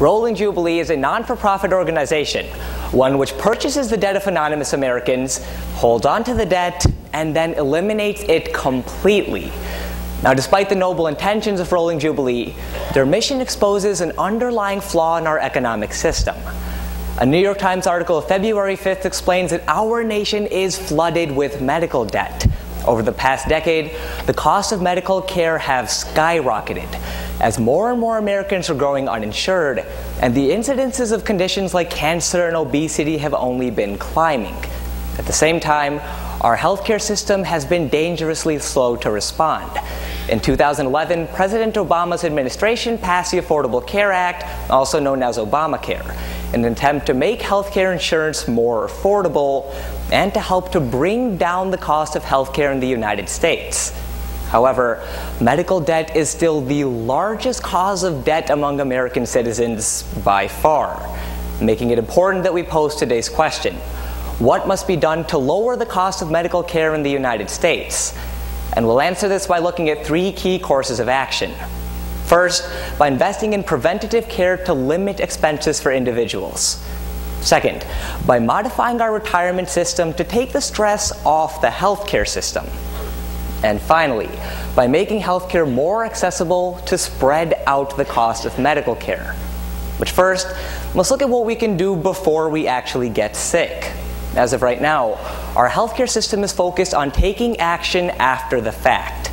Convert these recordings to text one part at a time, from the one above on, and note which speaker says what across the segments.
Speaker 1: Rolling Jubilee is a non-for-profit organization, one which purchases the debt of anonymous Americans, holds on to the debt, and then eliminates it completely. Now, despite the noble intentions of Rolling Jubilee, their mission exposes an underlying flaw in our economic system. A New York Times article of February 5th explains that our nation is flooded with medical debt. Over the past decade, the costs of medical care have skyrocketed as more and more Americans are growing uninsured, and the incidences of conditions like cancer and obesity have only been climbing. At the same time, our healthcare system has been dangerously slow to respond. In 2011, President Obama's administration passed the Affordable Care Act, also known as Obamacare, in an attempt to make healthcare insurance more affordable and to help to bring down the cost of healthcare in the United States. However, medical debt is still the largest cause of debt among American citizens by far, making it important that we pose today's question: what must be done to lower the cost of medical care in the United States? And we'll answer this by looking at three key courses of action. First, by investing in preventative care to limit expenses for individuals. Second, by modifying our retirement system to take the stress off the healthcare system. And finally, by making healthcare more accessible to spread out the cost of medical care. But first, let's look at what we can do before we actually get sick. As of right now, our healthcare system is focused on taking action after the fact.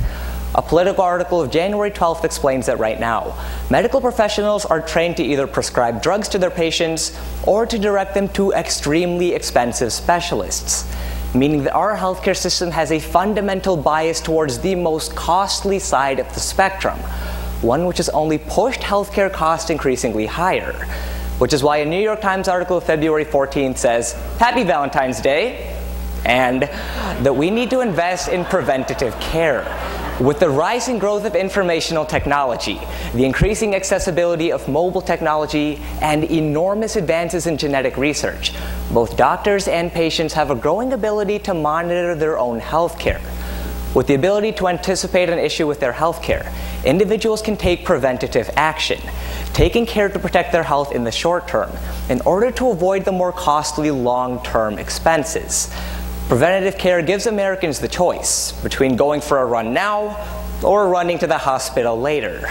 Speaker 1: A Politico article of January 12th explains that right now, medical professionals are trained to either prescribe drugs to their patients or to direct them to extremely expensive specialists, meaning that our healthcare system has a fundamental bias towards the most costly side of the spectrum, one which has only pushed healthcare costs increasingly higher. Which is why a New York Times article of February 14th says, "Happy Valentine's Day," and that we need to invest in preventative care. With the rising growth of informational technology, the increasing accessibility of mobile technology, and enormous advances in genetic research, both doctors and patients have a growing ability to monitor their own health care. With the ability to anticipate an issue with their health care, individuals can take preventative action, taking care to protect their health in the short term in order to avoid the more costly long-term expenses. Preventative care gives Americans the choice between going for a run now or running to the hospital later.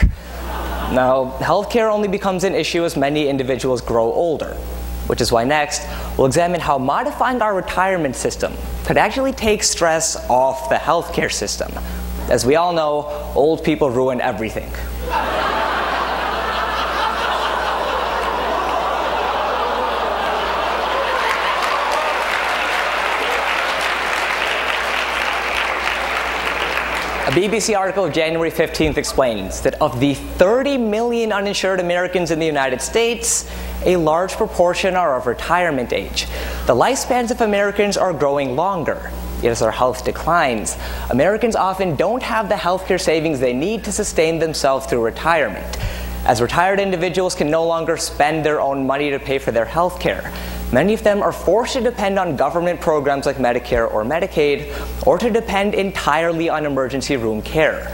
Speaker 1: Now, healthcare only becomes an issue as many individuals grow older, which is why next we'll examine how modifying our retirement system could actually take stress off the healthcare system. As we all know, old people ruin everything. A BBC article of January 15th explains that of the 30 million uninsured Americans in the United States, a large proportion are of retirement age. The lifespans of Americans are growing longer. Yet as our health declines, Americans often don't have the healthcare savings they need to sustain themselves through retirement. As retired individuals can no longer spend their own money to pay for their healthcare, many of them are forced to depend on government programs like Medicare or Medicaid, or to depend entirely on emergency room care,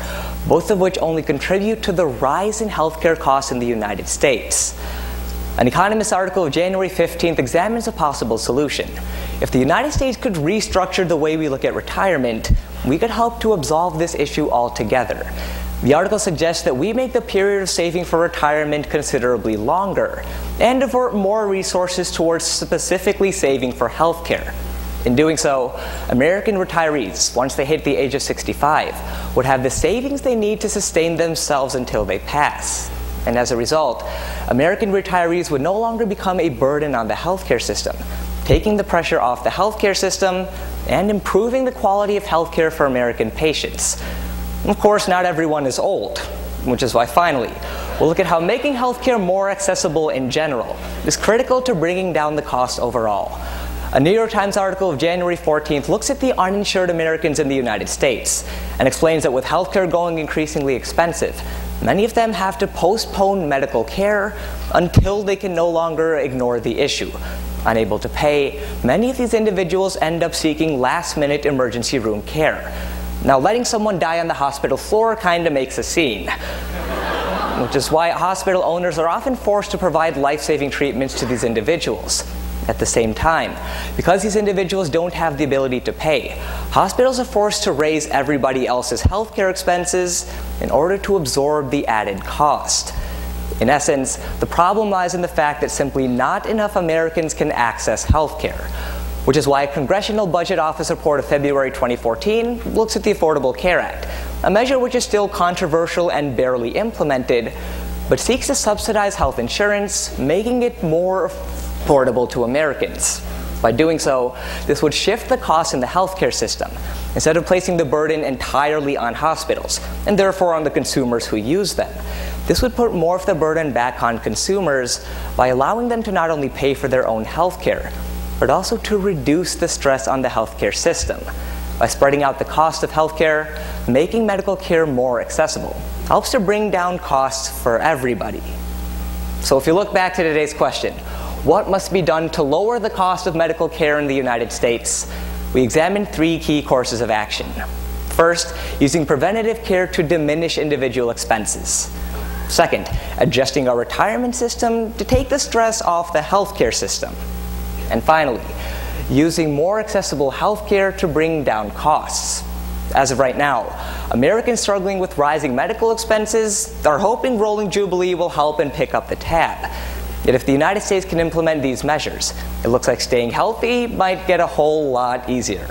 Speaker 1: both of which only contribute to the rise in healthcare costs in the United States. An Economist article of January 15th examines a possible solution. If the United States could restructure the way we look at retirement, we could help to absolve this issue altogether. The article suggests that we make the period of saving for retirement considerably longer and divert more resources towards specifically saving for healthcare. In doing so, American retirees, once they hit the age of 65, would have the savings they need to sustain themselves until they pass. And as a result, American retirees would no longer become a burden on the healthcare system, taking the pressure off the healthcare system and improving the quality of healthcare for American patients. Of course, not everyone is old, which is why finally, we'll look at how making healthcare more accessible in general is critical to bringing down the cost overall. A New York Times article of January 14th looks at the uninsured Americans in the United States and explains that with healthcare going increasingly expensive, many of them have to postpone medical care until they can no longer ignore the issue. Unable to pay, many of these individuals end up seeking last-minute emergency room care. Now, letting someone die on the hospital floor kind of makes a scene. which is why hospital owners are often forced to provide life-saving treatments to these individuals. At the same time, because these individuals don't have the ability to pay, hospitals are forced to raise everybody else's healthcare expenses in order to absorb the added cost. In essence, the problem lies in the fact that simply not enough Americans can access healthcare, which is why a Congressional Budget Office report of February 2014 looks at the Affordable Care Act, a measure which is still controversial and barely implemented, but seeks to subsidize health insurance, making it more affordable to Americans. By doing so, this would shift the costs in the healthcare system, instead of placing the burden entirely on hospitals, and therefore on the consumers who use them. This would put more of the burden back on consumers by allowing them to not only pay for their own healthcare, but also to reduce the stress on the healthcare system. By spreading out the cost of healthcare, making medical care more accessible helps to bring down costs for everybody. So if you look back to today's question, what must be done to lower the cost of medical care in the United States? We examined 3 key courses of action. First, using preventative care to diminish individual expenses. Second, adjusting our retirement system to take the stress off the healthcare system. And finally, using more accessible healthcare to bring down costs. As of right now, Americans struggling with rising medical expenses are hoping Rolling Jubilee will help and pick up the tab. Yet if the United States can implement these measures, it looks like staying healthy might get a whole lot easier.